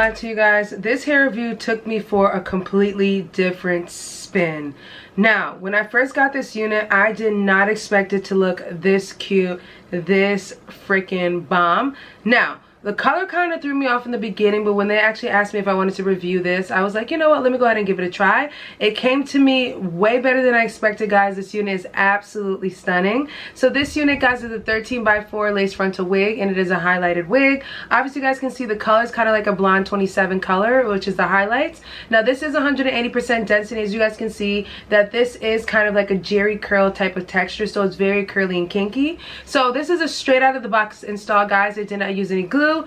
lie to you guys, this hair review took me for a completely different spin. Now, when I first got this unit, I did not expect it to look this cute, this freaking bomb. Now, the color kind of threw me off in the beginning, but when they actually asked me if I wanted to review this, I was like, you know what, let me go ahead and give it a try. It came to me way better than I expected, guys. This unit is absolutely stunning. So this unit, guys, is a 13x4 lace frontal wig, and it is a highlighted wig. Obviously, you guys can see the color is kind of like a blonde 27 color, which is the highlights. Now, this is 180% density. As you guys can see, that this is kind of like a jerry curl type of texture, so it's very curly and kinky. So this is a straight out of the box install, guys. I did not use any glue,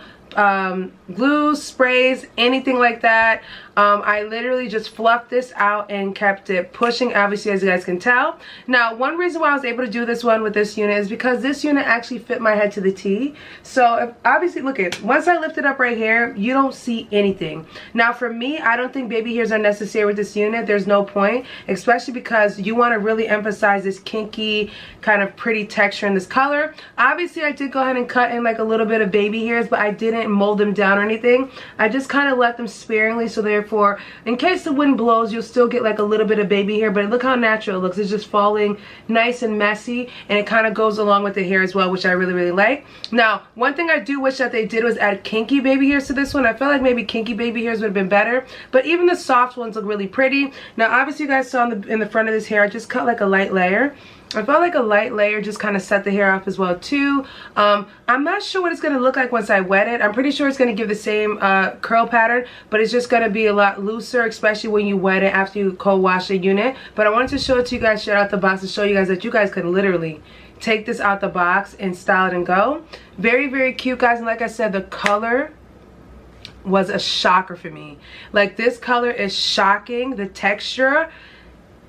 sprays, anything like that. I literally just fluffed this out and kept it pushing, obviously, as you guys can tell. Now, one reason why I was able to do this one with this unit is because this unit actually fit my head to the T. So obviously, look at, once I lift it up right here, you don't see anything. Now, for me, I don't think baby hairs are necessary with this unit. There's no point, especially because you want to really emphasize this kinky kind of pretty texture in this color. Obviously, I did go ahead and cut in like a little bit of baby hairs, but I didn't mold them down or anything. I just kind of let them sparingly, so therefore, in case the wind blows, you'll still get like a little bit of baby hair, but look how natural it looks. It's just falling nice and messy, and it kind of goes along with the hair as well, which I really, really like. Now, one thing I do wish that they did was add kinky baby hairs to this one. I feel like maybe kinky baby hairs would have been better, but even the soft ones look really pretty. Now, obviously, you guys saw in the front of this hair, I just cut like a light layer. I felt like a light layer just kind of set the hair off as well too. I'm not sure what it's going to look like once I wet it. I'm pretty sure it's going to give the same curl pattern, but it's just going to be a lot looser, especially when you wet it after you cold wash the unit. But I wanted to show it to you guys straight out the box to show you guys that you guys could literally take this out the box and style it and go. Very, very cute, guys. And like I said, the color was a shocker for me. Like, this color is shocking. The texture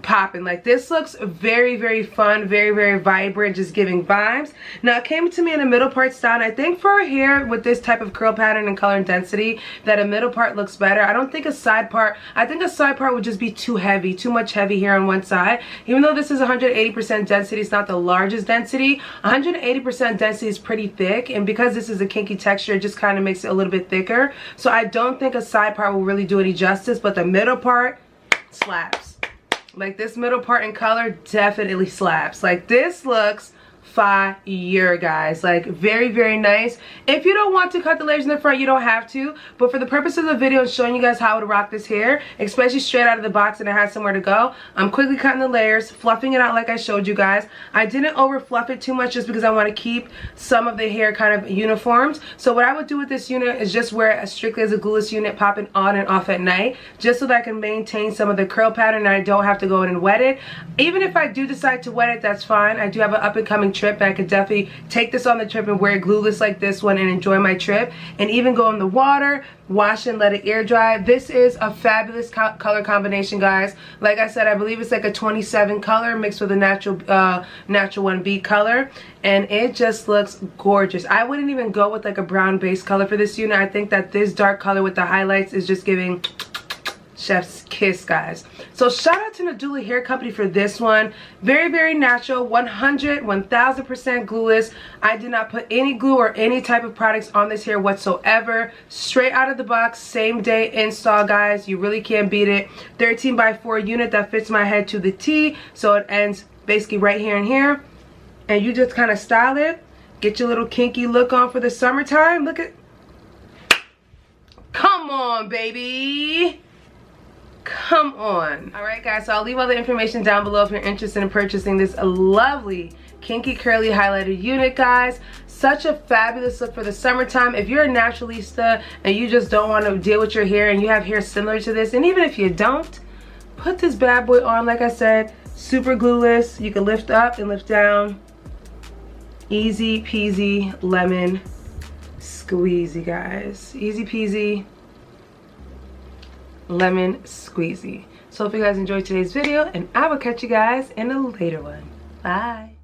popping. Like, this looks very, very fun, very, very vibrant, just giving vibes. Now, it came to me in a middle part style, and I think for a hair with this type of curl pattern and color and density, that a middle part looks better. I don't think a side part, I think a side part would just be too heavy, too much heavy hair on one side. Even though this is 180% density, it's not the largest density. 180% density is pretty thick, and because this is a kinky texture, it just kind of makes it a little bit thicker. So I don't think a side part will really do any justice, but the middle part slaps. Like, this middle part in color definitely slaps. Like, this looks fire, guys. Like, very, very nice. If you don't want to cut the layers in the front, you don't have to, but for the purpose of the video and showing you guys how to rock this hair, especially straight out of the box and it has somewhere to go, I'm quickly cutting the layers, fluffing it out like I showed you guys. I didn't over fluff it too much just because I want to keep some of the hair kind of uniformed. So what I would do with this unit is just wear it strictly as a glueless unit, popping on and off at night, just so that I can maintain some of the curl pattern and I don't have to go in and wet it. Even if I do decide to wet it, that's fine. I do have an up and coming trip, and I could definitely take this on the trip and wear it glueless like this one and enjoy my trip, and even go in the water, wash and let it air dry. This is a fabulous color combination, guys. Like I said, I believe it's like a 27 color mixed with a natural 1B color, and it just looks gorgeous. I wouldn't even go with like a brown base color for this unit. I think that this dark color with the highlights is just giving chef's kiss, guys. So shout out to Nadula Hair Company for this one. Very, very natural, 1000% glueless. I did not put any glue or any type of products on this hair whatsoever. Straight out of the box, same day install, guys. You really can't beat it. 13x4 unit that fits my head to the T, so it ends basically right here and here, and you just kind of style it, get your little kinky look on for the summertime. Look at, come on, baby. Come on. Alright, guys, so I'll leave all the information down below if you're interested in purchasing this lovely kinky curly highlighted unit, guys. Such a fabulous look for the summertime. If you're a naturalista and you just don't want to deal with your hair and you have hair similar to this, and even if you don't, put this bad boy on. Like I said, super glueless. You can lift up and lift down. Easy peasy lemon squeezy, guys. Easy peasy lemon squeezy. So if you guys enjoyed today's video, and I will catch you guys in a later one. Bye.